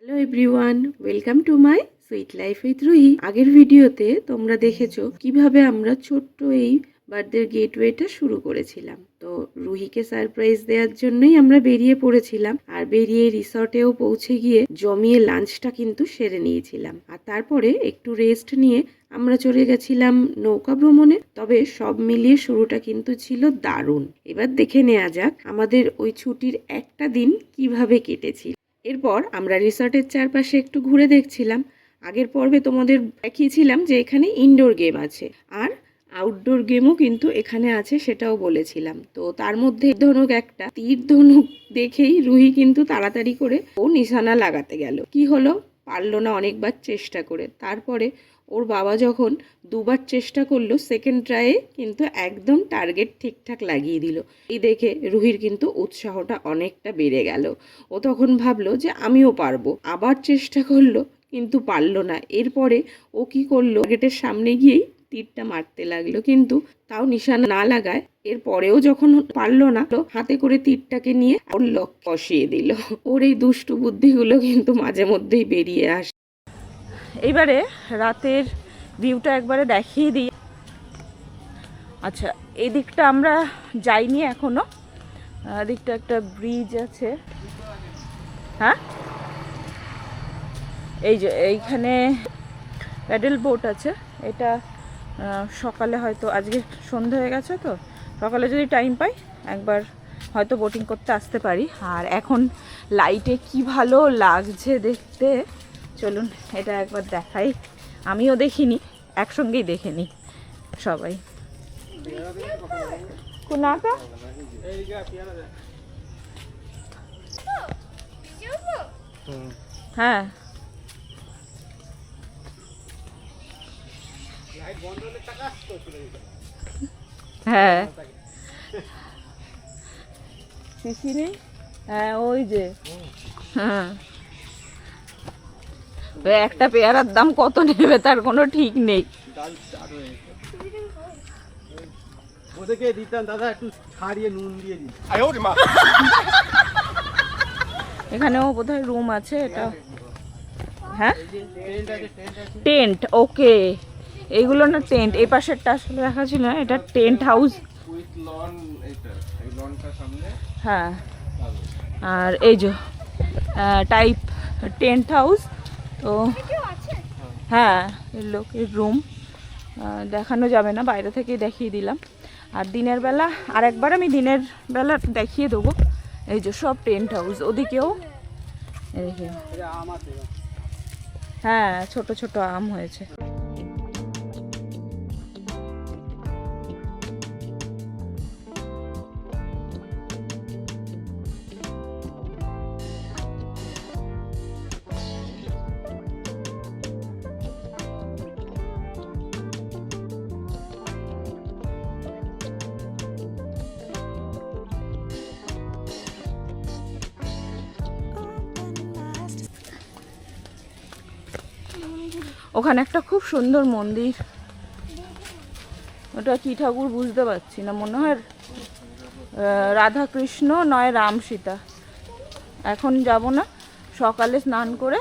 Hello everyone, welcome to my sweet life with Ruhi. আগের ভিডিওতে তোমরা দেখেছো কিভাবে আমরা ছোট্ট এই বার্থডে গেটওয়েটা শুরু করেছিলাম। তো রুহিকে সারপ্রাইজ দেওয়ার জন্যই আমরা বেরিয়ে পড়েছিলাম, আর বেরিয়ে রিসর্টেও পৌঁছে গিয়ে জমিয়ে লাঞ্চটা কিন্তু সেরে নিয়েছিলাম, আর তারপরে একটু রেস্ট নিয়ে আমরা চলে গেছিলাম নৌকা ভ্রমণে। তবে সব মিলিয়ে শুরুটা কিন্তু ছিল দারুণ। এবার দেখে নেওয়া যাক আমাদের ওই ছুটির একটা দিন কিভাবে কেটেছিল। এরপর আমরা রিসর্টের চারপাশে একটু ঘুরে দেখছিলাম। আগের পর্বে তোমাদের দেখিয়েছিলাম যে এখানে ইনডোর গেম আছে, আর আউটডোর গেমও কিন্তু এখানে আছে, সেটাও বলেছিলাম। তো তার মধ্যে ধনুক, একটা তীর ধনুক দেখেই রুহি কিন্তু তাড়াতাড়ি করে ও নিশানা লাগাতে গেল। কি হলো, পারলো না অনেকবার চেষ্টা করে। তারপরে ওর বাবা যখন দুবার চেষ্টা করলো, সেকেন্ড ট্রায়ে কিন্তু একদম টার্গেট ঠিকঠাক লাগিয়ে দিল। এই দেখে রুহির কিন্তু উৎসাহটা অনেকটা বেড়ে গেল। ও তখন ভাবলো যে আমিও পারবো। আবার চেষ্টা করলো, কিন্তু পারলো না। এরপরে ও কি করলো, টার্গেটের সামনে গিয়েই তীরটা মারতে লাগলো, কিন্তু তাও নিশানা না লাগায়। এরপরেও যখন পারলো না, হাতে করে তীরটাকে নিয়ে ওর লক্ষ্য কষিয়ে দিল। ওর এই দুষ্টু বুদ্ধিগুলো কিন্তু মাঝে মধ্যেই বেরিয়ে আসে। এইবারে রাতের ভিউটা একবারে দেখিয়ে দিই। আচ্ছা, এই দিকটা আমরা যাইনি এখনো। দিকটা একটা ব্রিজ আছে। হ্যাঁ, এই যে এইখানে প্যাডেল বোট আছে। এটা সকালে, হয়তো আজকে সন্ধ্যা হয়ে গেছে, তো সকালে যদি টাইম পাই একবার হয়তো বোটিং করতে আসতে পারি। আর এখন লাইটে কি ভালো লাগছে দেখতে। চলুন এটা একবার দেখাই। আমিও দেখিনি, একসঙ্গেই দেখে নিই সবাই। কোনাটা হ্যাঁ, হ্যাঁ শিশি নেই। হ্যাঁ, ওই যে, হ্যাঁ, একটা পেয়ারার দাম কত নেবে তার কোনো ঠিক নেই। ওদেরকে দিতাম দাদা, একটু ছাড়িয়ে নুন দিয়ে দিন। এখানেও বোধহয় রুম আছে। এটা হ্যাঁ, টেন্ট। ওকে, এইগুলো না টেন্ট। এই পাশেরটা আসলে দেখা ছিল না, এটা টেন্ট হাউস। হ্যাঁ, আর এই যে টাইপ টেন্ট হাউস। তো হ্যাঁ, লোকের রুম দেখানো যাবে না, বাইরে থেকেই দেখিয়ে দিলাম। আর দিনের বেলা আর একবার আমি দিনের বেলা দেখিয়ে দেবো। এই যে সব টেন্ট হাউস, ওদিকেও হ্যাঁ ছোট ছোট আম হয়েছে। ওখানে একটা খুব সুন্দর মন্দির, ওটা কি ঠাকুর বুঝতে পারছি না, মনে হয় রাধা কৃষ্ণ নয় রাম সীতা। এখন যাব না, সকালে স্নান করে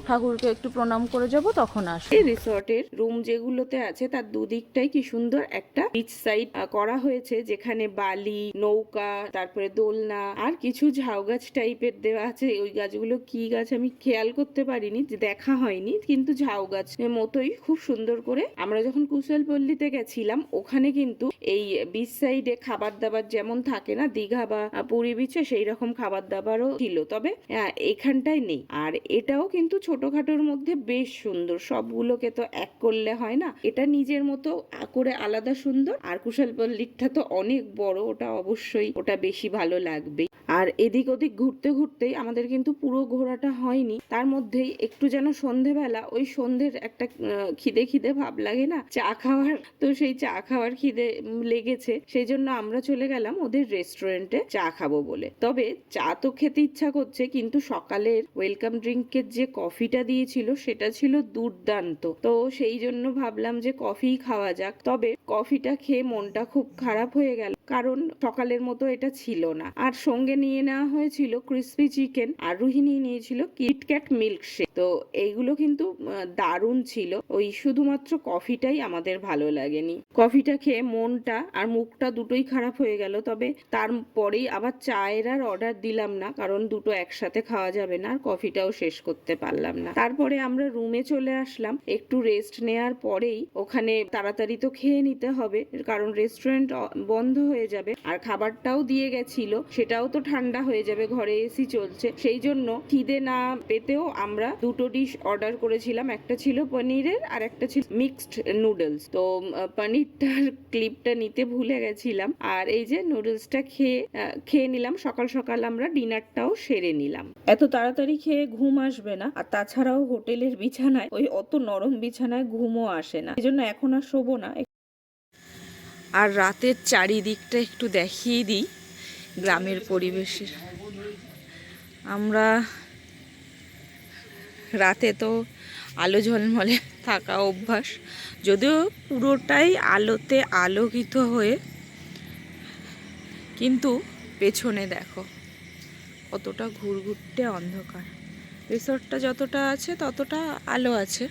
ঠাকুরকে একটু প্রণাম করে যাব, তখন আসি। রিসর্টের রুম যেগুলোতে আছে তার দুদিকটাই কি সুন্দর একটা বিচ সাইড করা হয়েছে, যেখানে বালি, নৌকা, তারপরে দোলনা, আর কিছু ঝাউ গাছ টাইপের দেওয়া আছে। ওই গাছগুলো কি গাছ আমি খেয়াল করতে পারিনি, দেখা হয়নি, কিন্তু ঝাউ গাছের মতোই খুব সুন্দর করে। আমরা যখন কুশলপল্লীতে গেছিলাম, ওখানে কিন্তু এই বিচ সাইডে খাবার দাবার যেমন থাকে না দীঘা বা পুরী বিচে, সেই রকম খাবার দাবারও ছিল, তবে এখানটায় নেই। আর এটাও কিন্তু ছোটখাটোর মধ্যে বেশ সুন্দর। সবগুলোকে তো এক করলে হয় না, এটা নিজের মতো করে আলাদা সুন্দর। আর কুশলপল্লীটা তো অনেক বড়, ওটা অবশ্যই ওটা বেশি ভালো লাগবে। আর এদিক ওদিক ঘুরতে ঘুরতেই আমাদের কিন্তু পুরো ঘোরাটা হয়নি। তার মধ্যেই একটু যেন সন্ধেবেলা, ওই সন্ধ্যের একটা খিদে খিদে ভাব লাগে না চা খাওয়ার, তো সেই চা খাওয়ার খিদে লেগেছে। সেই জন্য আমরা চলে গেলাম ওদের রেস্টুরেন্টে চা খাবো বলে। তবে চা তো খেতে ইচ্ছা করছে, কিন্তু সকালের ওয়েলকাম ড্রিঙ্কের যে কফিটা দিয়েছিল সেটা ছিল দুর্দান্ত। তো সেই জন্য ভাবলাম যে কফি খাওয়া যাক। তবে কফিটা খেয়ে মনটা খুব খারাপ হয়ে গেল, কারণ সকালের মতো এটা ছিল না। আর সঙ্গে নিয়ে নেওয়া হয়েছিল ক্রিসপি চিকেন, আর রোহিণী নিয়েছিল কিটক্যাট মিল্কশেক। তো এইগুলো কিন্তু দারুণ ছিল। ওই শুধুমাত্র কফিটাই আমাদের ভালো লাগেনি। কফিটা খেয়ে মনটা আর মুখটা দুটোই খারাপ হয়ে গেল। তবে তারপরেই আবার চায়ের আর অর্ডার দিলাম না, কারণ দুটো একসাথে খাওয়া যাবে না, আর কফিটাও শেষ করতে পারলাম না। তারপরে আমরা রুমে চলে আসলাম। একটু রেস্ট নেওয়ার পরেই ওখানে তাড়াতাড়ি তো খেয়ে নিতে হবে, কারণ রেস্টুরেন্ট বন্ধ হয়ে যাবে। আর খাবারটাও দিয়ে গেছিল, সেটাও তো ঠান্ডা হয়ে যাবে, ঘরে এসি চলছে। সেই জন্য খিদে না পেতেও আমরা দুটো ডিশ অর্ডার করেছিলাম। একটা ছিল পনিরের আর একটা ছিল মিক্সড নুডলস। তো পনিরটার ক্লিপটা নিতে ভুলে গেছিলাম। আর এই যে নুডলসটা খেয়ে নিলাম। সকাল সকাল আমরা ডিনারটাও সেরে নিলাম। এত তাড়াতাড়ি খেয়ে ঘুম আসবে না, আর তাছাড়াও হোটেলের বিছানায় ওই অত নরম বিছানায় ঘুমও আসে না, এই জন্য এখন আর শোবো না। আর রাতের চারিদিকটা একটু দেখিয়ে দিই গ্রামের পরিবেশের। আমরা রাতে তো আলো ঝলমলে থাকা অভ্যাস, যদিও পুরোটাই আলোতে আলোকিত হয়ে, কিন্তু পেছনে দেখো কতটা ঘুরঘুরটে অন্ধকার। রিসর্টটা যতটা আছে ততটা আলো আছে।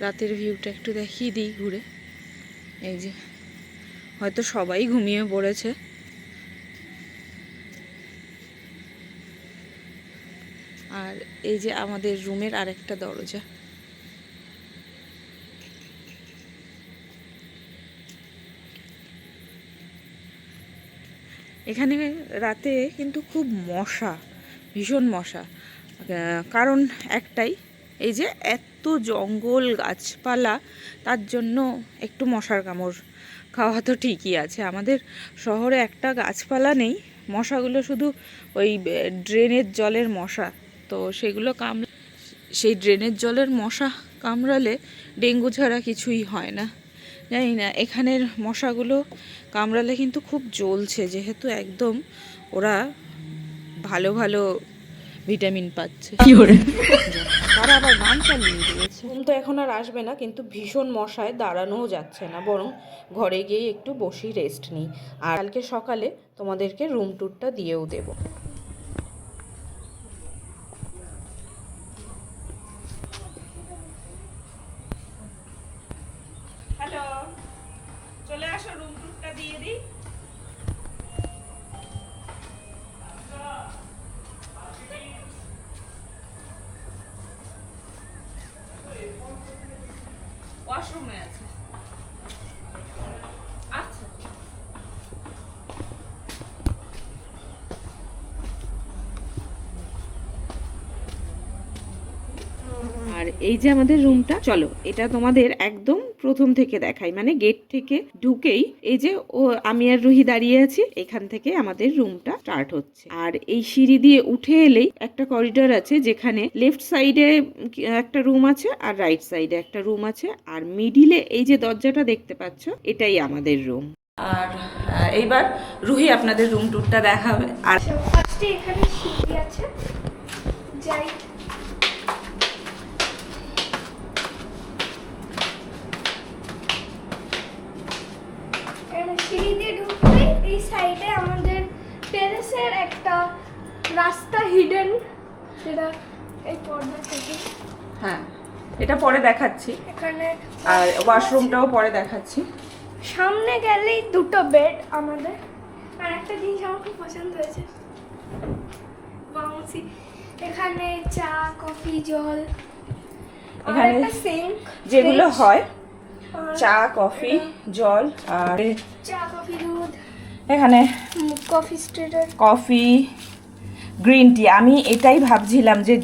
রাতের ভিউটা একটু দেখিয়ে দিই ঘুরে। এই যে হয়তো সবাই ঘুমিয়ে পড়েছে। আর এই যে আমাদের রুমের আরেকটা দরজা। এখানে রাতে কিন্তু খুব মশা, ভীষণ মশা। কারণ একটাই, এই যে এত জঙ্গল গাছপালা, তার জন্য একটু মশার কামড় খাওয়া তো ঠিকই আছে। আমাদের শহরে একটা গাছপালা নেই, মশাগুলো শুধু ওই ড্রেনের জলের মশা। তো সেগুলো সেই ড্রেনের জলের মশা কামড়ালে ডেঙ্গু ছাড়া কিছুই হয় না। জানি না এখানের মশাগুলো কামড়ালে কিন্তু খুব জ্বলছে, যেহেতু একদম ওরা ভালো ভালো ভিটামিন পাচ্ছে। তারা আবার গান চালিয়ে দিয়েছে। ঘুম তো এখন আর আসবে না, কিন্তু ভীষণ মশায় দাঁড়ানোও যাচ্ছে না, বরং ঘরে গিয়ে একটু বসি রেস্ট নিই। আর কালকে সকালে তোমাদেরকে রুম ট্যুরটা দিয়েও দেবো। হ্যালো, চলে আসো, রুম ট্যুরটা দিয়ে দিই। ওয়াশরুমে আছে। আচ্ছা, আর এই যে আমাদের রুমটা, চলো এটা তোমাদের একদম প্রথম থেকে দেখাই। মানে গেট থেকে ঢুকেই এই যে আমি আর রুহি দাঁড়িয়ে আছি, এখান থেকে আমাদের রুমটা স্টার্ট হচ্ছে। আর এই সিঁড়ি দিয়ে উঠে এলেই একটা করিডোর আছে, যেখানে লেফট সাইডে একটা রুম আছে আর রাইট সাইডে একটা রুম আছে, আর মিডিলে এই যে দরজাটা দেখতে পাচ্ছ, এটাই আমাদের রুম। আর এইবার রুহি আপনাদের রুম টুরটা দেখাবে। আর ফার্স্টে এখানে সিঁড়ি আছে, যাই সিঁড়ি দিয়ে ঢুকতে এই সাইডে আমাদের টেরেসের একটা রাস্তা হিডেন, সেটা এই পর্দা থেকে। হ্যাঁ, এটা পরে দেখাচ্ছি। এখানে আর ওয়াশরুমটাও পরে দেখাচ্ছি। সামনে গেলেই দুটো বেড আমাদের। আর একটা জিনিস আমার খুব পছন্দ হয়েছে, বাউন্সি। এখানে চা, কফি, জল, এখানে একটা সিঙ্ক যেগুলো হয়, চা, কফি, জল, আর চা, কফি, দুধ, এখানে coffee stature, coffee, green tea. আমি এটাই ভাবছিলাম যে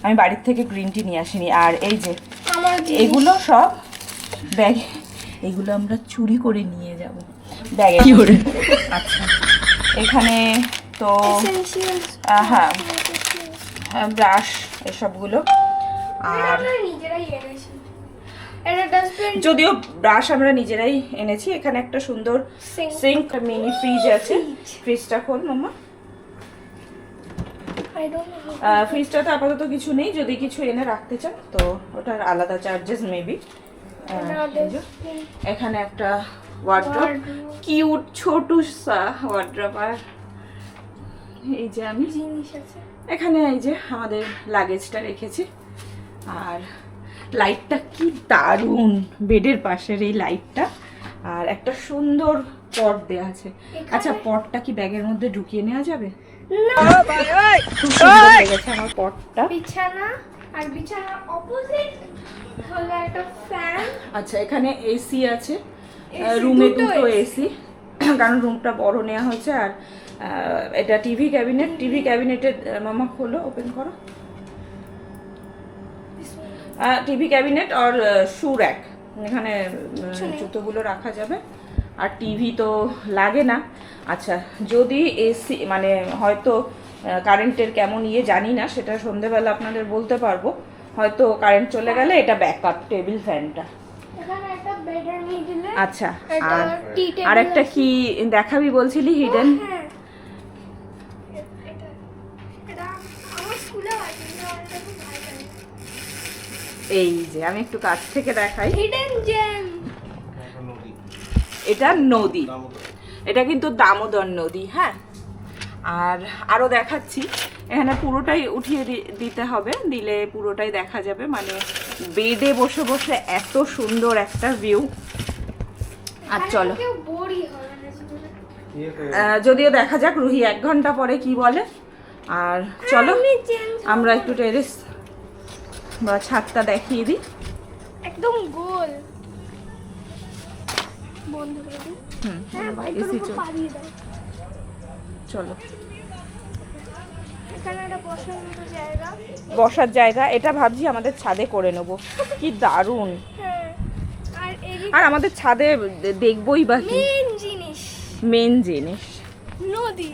আমি বাড়ির থেকে গ্রিন টি নিয়ে আসিনি। আর এই যে আমার এগুলো সব ব্যাগে, এগুলো আমরা চুরি করে নিয়ে যাব ব্যাগে। আচ্ছা, এখানে তো হ্যাঁ ব্রাশ এসবগুলো। আর নিজেরাই এনেছি, এটা ডাস্টবিন, যদিও ব্রাশ আমরা নিজেরাই এনেছি। এখানে একটা সুন্দর সিঙ্ক, মিনি ফ্রিজ আছে। ফ্রিজটা খোল মাম্মা। ফ্রিজটাতে আপাতত কিছু নেই, যদি কিছু এনে রাখতে চান তো ওটার আলাদা চার্জেস মেবি। এখানে একটা ওয়ার্ড্রপ, Wardrobe। কিউট ছোট ওয়ার্ড্রপ। আর এই যে আমি জিনিস আছে। এখানে এই যে আমাদের লাগেজটা রেখেছি। আর লাইটটা কি দারুণ, বেডের পাশের এই লাইটটা। আর একটা সুন্দর পট দেওয়া আছে। আচ্ছা, পটটা কি ব্যাগের মধ্যে ঢুকিয়ে নেওয়া যাবে? খুব সুন্দর লেগেছে আমার পটটা। বিছানা, আর বিছানার অপোজিট হলো একটা ফ্যান। আচ্ছা, এখানে এসি আছে, রুমে দুটো এসি, কারণ রুমটা বড় নেওয়া হয়েছে। আর এটা টিভি ক্যাবিনেট। টিভি ক্যাবিনেটের মামা খোলো, ওপেন করো। টিভি ক্যাবিনেট আর শু র্যাক, এখানে জুতোগুলো রাখা যাবে। আর টিভি তো লাগে না। আচ্ছা, যদি এসি মানে হয়তো কারেন্টের কেমন জানি না, সেটা সন্ধেবেলা আপনাদের বলতে পারবো। হয়তো কারেন্ট চলে গেলে এটা ব্যাকআপ টেবিল ফ্যানটা। এখানে একটা বেডের মিডলে। আচ্ছা, এটা আর টি টেবিল। আরেকটা কি দেখাবি বলছিলি হিডেন? হ্যাঁ, এটা আমার স্কুলে আছে, কিন্তু আমার এটা খুব ভালো লাগে। এই যে আমি একটু কাছ থেকে দেখাই, হিডেন জেম। এটা নদী, এটা কিন্তু দামোদর নদী। হ্যাঁ, আর আরো দেখাচ্ছি, এখানে পুরোটাই উঠিয়ে দিতে হবে, দিলে পুরোটাই দেখা যাবে। মানে বেডে বসে বসে এত সুন্দর একটা ভিউ। আর চলো, কেউ বোরই হবে না। যদিও দেখা যাক রুহি 1 ঘন্টা পরে কি বলে। আর চলো আমি চেঞ্জ আমরা একটু টেরেস বা ছাদটা দেখিয়ে দিই। একদম গোল বন্ধ করে দিই। হুম, হ্যাঁ, এসি বাইরে পারিয়ে দাও। চলো, এখানে একটা বসার মতো জায়গা। বসার জায়গা, এটা ভাবছি আমাদের ছাদে করে নেব। কি দারুণ। হ্যাঁ, আর এদিকে আর আমাদের ছাদে দেখবই বা কি, মেন জিনিস মেন জিনিস নদী।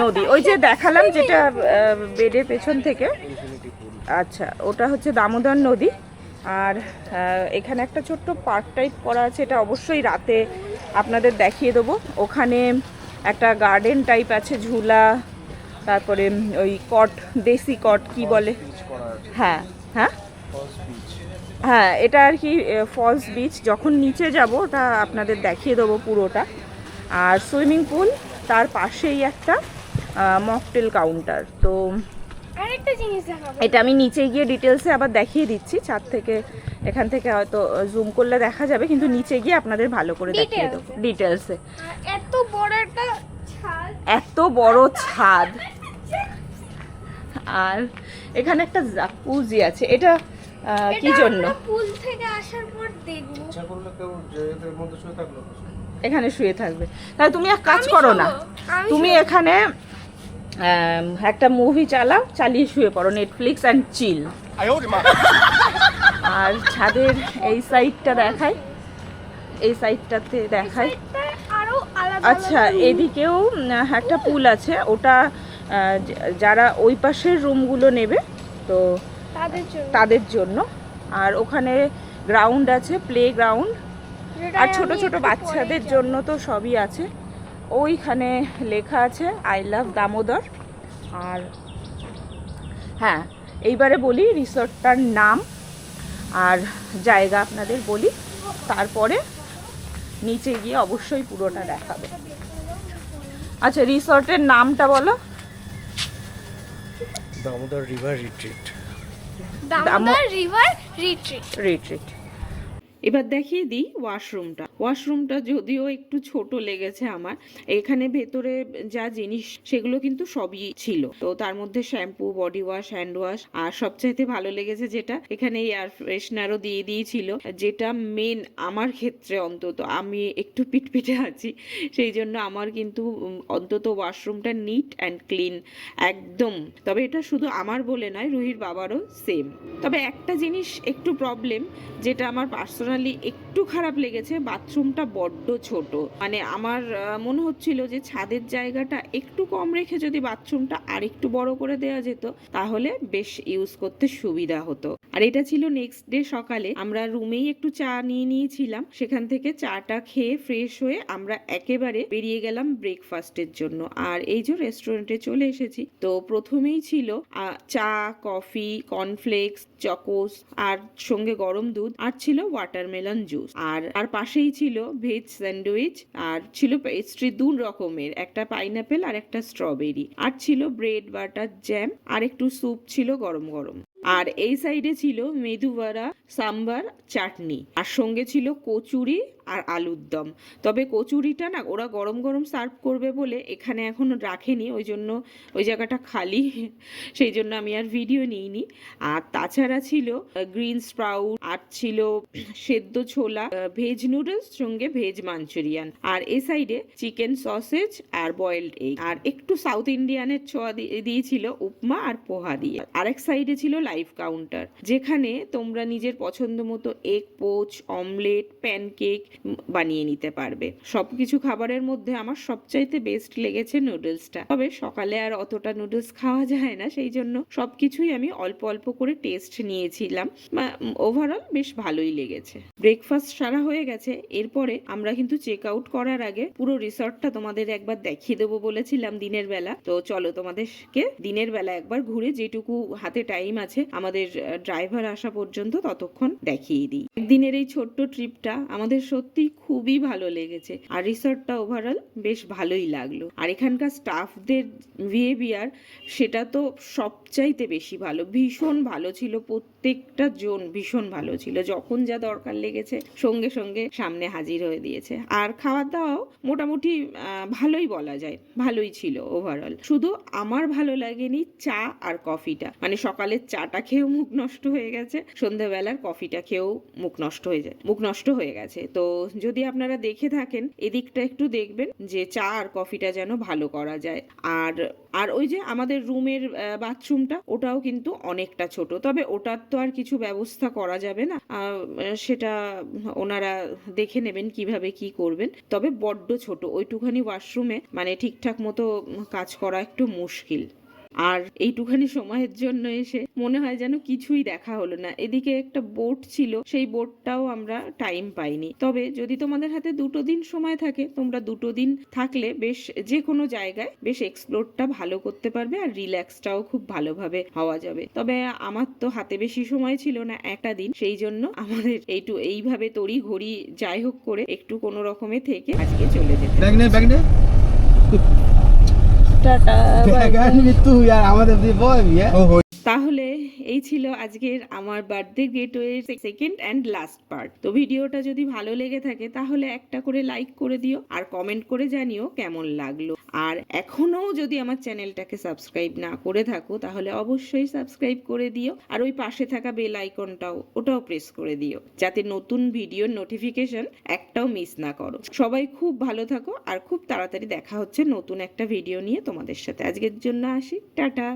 নদী। ওই যে দেখালাম যেটা বেডের পেছন থেকে, আচ্ছা ওটা হচ্ছে দামোদর নদী। আর এখানে একটা ছোট্ট পার্ক টাইপ করা আছে, এটা অবশ্যই রাতে আপনাদের দেখিয়ে দেবো। ওখানে একটা গার্ডেন টাইপ আছে, ঝুলা, তারপরে ওই কট, দেশি কট কি বলে, হ্যাঁ হ্যাঁ হ্যাঁ, এটা আর কি ফলস বিচ। যখন নিচে যাব ওটা আপনাদের দেখিয়ে দেবো পুরোটা। আর সুইমিং পুল, তার পাশেই একটা মকটেল কাউন্টার। তো আরেকটা জিনিস দেখাবো। এটা আমি নিচে গিয়ে ডিটেলসে আবার দেখিয়ে দিচ্ছি। ছাদ থেকে, এখান থেকে হয়তো জুম করলে দেখা যাবে, কিন্তু নিচে গিয়ে আপনাদের ভালো করে দেখিয়ে দেবো ডিটেলসে। আর এত বড় একটা ছাদ। এত বড় ছাদ। আর এখানে একটা জাকুজি আছে, এটা কি জন্য? পুল থেকে আসার পর দেখবো। এখানে শুয়ে থাকবে। তাহলে তুমি এক কাজ করো না, তুমি এখানে একটা মুভি চালাও, চালিয়ে শুয়ে পড়ো, নেটফ্লিক্স অ্যান্ড চিল। আর ছাদের এই সাইডটা দেখাই, এই সাইডটাতে দেখাই। আরো আলাদা আচ্ছা, এদিকেও একটা পুল আছে, ওটা যারা ওই পাশের রুমগুলো নেবে তো তাদের জন্য। আর ওখানে গ্রাউন্ড আছে, প্লে গ্রাউন্ড। আর ছোট ছোট বাচ্চাদের জন্য তো সবই আছে। ওইখানে লেখা আছে আই লাভ দামোদর। আর হ্যাঁ, এইবারে বলি রিসর্টটার নাম আর জায়গা আপনাদের বলি, তারপরে নিচে গিয়ে অবশ্যই পুরোটা দেখাবো। আচ্ছা, রিসর্টের নামটা বলো। Damodar river retreat. Damodar river retreat. Retreat. এবার দেখিয়ে দিই ওয়াশরুমটা। ওয়াশরুমটা যদিও একটু ছোট লেগেছে আমার, এখানে ভেতরে যা জিনিস সেগুলো কিন্তু সবই ছিল। তো তার মধ্যে shampoo, body wash, hand wash, আর সবচাইতে ভালো লেগেছে যেটা, এখানে এয়ার ফ্রেশনারও দিয়ে দিয়েছিল, যেটা মেন আমার ক্ষেত্রে অন্তত, আমি একটু পিটপিটে আছি, সেই জন্য আমার কিন্তু অন্তত ওয়াশরুমটা নিট অ্যান্ড ক্লিন একদম। তবে এটা শুধু আমার বলে নয়, রুহির বাবারও সেম। তবে একটা জিনিস একটু প্রবলেম, যেটা আমার পার্সোনালি একটু খারাপ লেগেছে, বাথরুমটা বড্ড ছোট। মানে আমার মনে হচ্ছিল যে ছাদের জায়গাটা একটু কম রেখে যদি বাথরুমটা আর একটু বড় করে দেওয়া যেত, তাহলে বেশ ইউজ করতে সুবিধা হতো। আর এটা ছিল নেক্সট ডে সকালে, আমরা রুমেই একটু চা নিয়ে নিয়েছিলাম, সেখান থেকে চাটা খেয়ে ফ্রেশ হয়ে আমরা একেবারে বেরিয়ে গেলাম ব্রেকফাস্টের জন্য। আর এই যে রেস্টুরেন্টে চলে এসেছি, তো প্রথমেই ছিল চা, কফি, কর্নফ্লেক্স, চকোস, আর সঙ্গে গরম দুধ, আর ছিল ওয়াটার ওয়াটারমেলন জুস। আর আর পাশেই ছিল ভেজ স্যান্ডউইচ, আর ছিল পেস্ট্রি 2 রকমের, একটা পাইনাপেল আর একটা স্ট্রবেরি, আর ছিল ব্রেড বাটার জ্যাম, আর একটু স্যুপ ছিল গরম গরম। আর এই সাইডে ছিল মেদু বড়া, সাম্বার, চাটনি, আর সঙ্গে ছিল কচুরি আর আলুর দম। তবে কচুরিটা না ওরা গরম গরম সার্ভ করবে বলে এখানে এখনো রাখেনি, ওই জন্য ওই জায়গাটা খালি, সেই জন্য আমি আর ভিডিও নিইনি। আর তাছাড়া ছিল গ্রিন স্প্রাউট, আর ছিল সেদ্ধ ছোলা, ভেজ নুডলস সঙ্গে ভেজ মাঞ্চুরিয়ান, আর এই সাইডে চিকেন সসেজ আর বয়েলড এগ, আর একটু সাউথ ইন্ডিয়ানের ছোঁয়া দিয়েছিল উপমা আর পোহা দিয়ে। আরেক সাইডে ছিল লাইভ কাউন্টার, যেখানে তোমরা নিজের পছন্দ মতো এগ পোচ, অমলেট, প্যানকেক বানিয়ে নিতে পারবে। সবকিছু খাবারের মধ্যে আমার সবচাইতে বেস্ট লেগেছে নুডলসটা। তবে সকালে আর অতটা নুডলস খাওয়া যায় না, সেই জন্য সবকিছুই আমি অল্প অল্প করে টেস্ট নিয়েছিলাম। ওভারঅল বেশ ভালোই লেগেছে। ব্রেকফাস্ট সারা হয়ে গেছে, এরপরে আমরা কিন্তু চেক আউট করার আগে পুরো রিসর্টটা তোমাদের একবার দেখিয়ে দেবো বলেছিলাম দিনের বেলা। তো চলো তোমাদেরকে দিনের বেলা একবার ঘুরে যেটুকু হাতে টাইম আছে আমাদের ড্রাইভার আসা পর্যন্ত ততক্ষণ দেখিয়ে দিই। একদিনের এই ছোট্ট ট্রিপটা আমাদের সত্যি খুবই ভালো লেগেছে, আর রিসর্টটা ওভারঅল বেশ ভালোই লাগলো। আর এখানকার স্টাফদের বিহেভিয়ার সেটা তো সবচাইতে বেশি ভালো, ভীষণ ভালো ছিল। প্রত্যেকটা জন ভীষণ ভালো ছিল, যখন যা দরকার লেগেছে সঙ্গে সঙ্গে সামনে হাজির হয়ে দিয়েছে। আর খাওয়া দাওয়াও মোটামুটি ভালোই বলা যায়, ভালোই ছিল ওভারঅল। শুধু আমার ভালো লাগেনি চা আর কফিটা, মানে সকালের চাটা খেয়েও মুখ নষ্ট হয়ে গেছে, সন্ধ্যাবেলার কফিটা খেয়েও মুখ নষ্ট হয়ে গেছে। তো যদি আপনারা দেখে থাকেন এদিকটা একটু দেখবেন যে চা আর কফিটা যেন ভালো করা যায়। আর আর ওই যে আমাদের রুমের বাথরুমটা, ওটাও কিন্তু অনেকটা ছোট, তবে ওটার তো আর কিছু ব্যবস্থা করা যাবে না, সেটা ওনারা দেখে নেবেন কিভাবে কি করবেন। তবে বড্ড ছোট, ওইটুখানি ওয়াশরুমে মানে ঠিকঠাক মতো কাজ করা একটু মুশকিল। আর এইটুখানি সময়ের জন্য এসে মনে হয় যেন কিছুই দেখা হলো না। এদিকে একটা বোট ছিল, সেই বোটটাও আমরা টাইম পাইনি। তবে যদি তোমাদের হাতে 2 দিন সময় থাকে, তোমরা 2 দিন থাকলে বেশ যে কোনো জায়গায় বেশ এক্সপ্লোরটা ভালো করতে পারবে, আর রিল্যাক্সটাও খুব ভালোভাবে হওয়া যাবে। তবে আমার তো হাতে বেশি সময় ছিল না, একটা দিন, সেই জন্য আমাদের এইভাবে তড়ি ঘড়ি যাই হোক করে একটু কোনো রকমে থেকে আজকে চলে যেতে। তাহলে এই ছিল আজকের আমার birthday gateway second and last part. তো ভিডিওটা যদি ভালো লেগে থাকে তাহলে একটা করে লাইক করে দিও, আর কমেন্ট করে জানিও কেমন লাগলো। আর এখনো যদি আমার চ্যানেলটাকে সাবস্ক্রাইব না করে থাকো তাহলে অবশ্যই সাবস্ক্রাইব করে দিও, আর ওই পাশে থাকা বেল আইকনটাও ওটাও প্রেস করে দিও, যাতে নতুন ভিডিওর নোটিফিকেশন একটাও মিস না করো। সবাই খুব ভালো থাকো, আর খুব তাড়াতাড়ি দেখা হচ্ছে নতুন একটা ভিডিও নিয়ে তোমাদের সাথে। আজকের জন্য আসি, টাটা।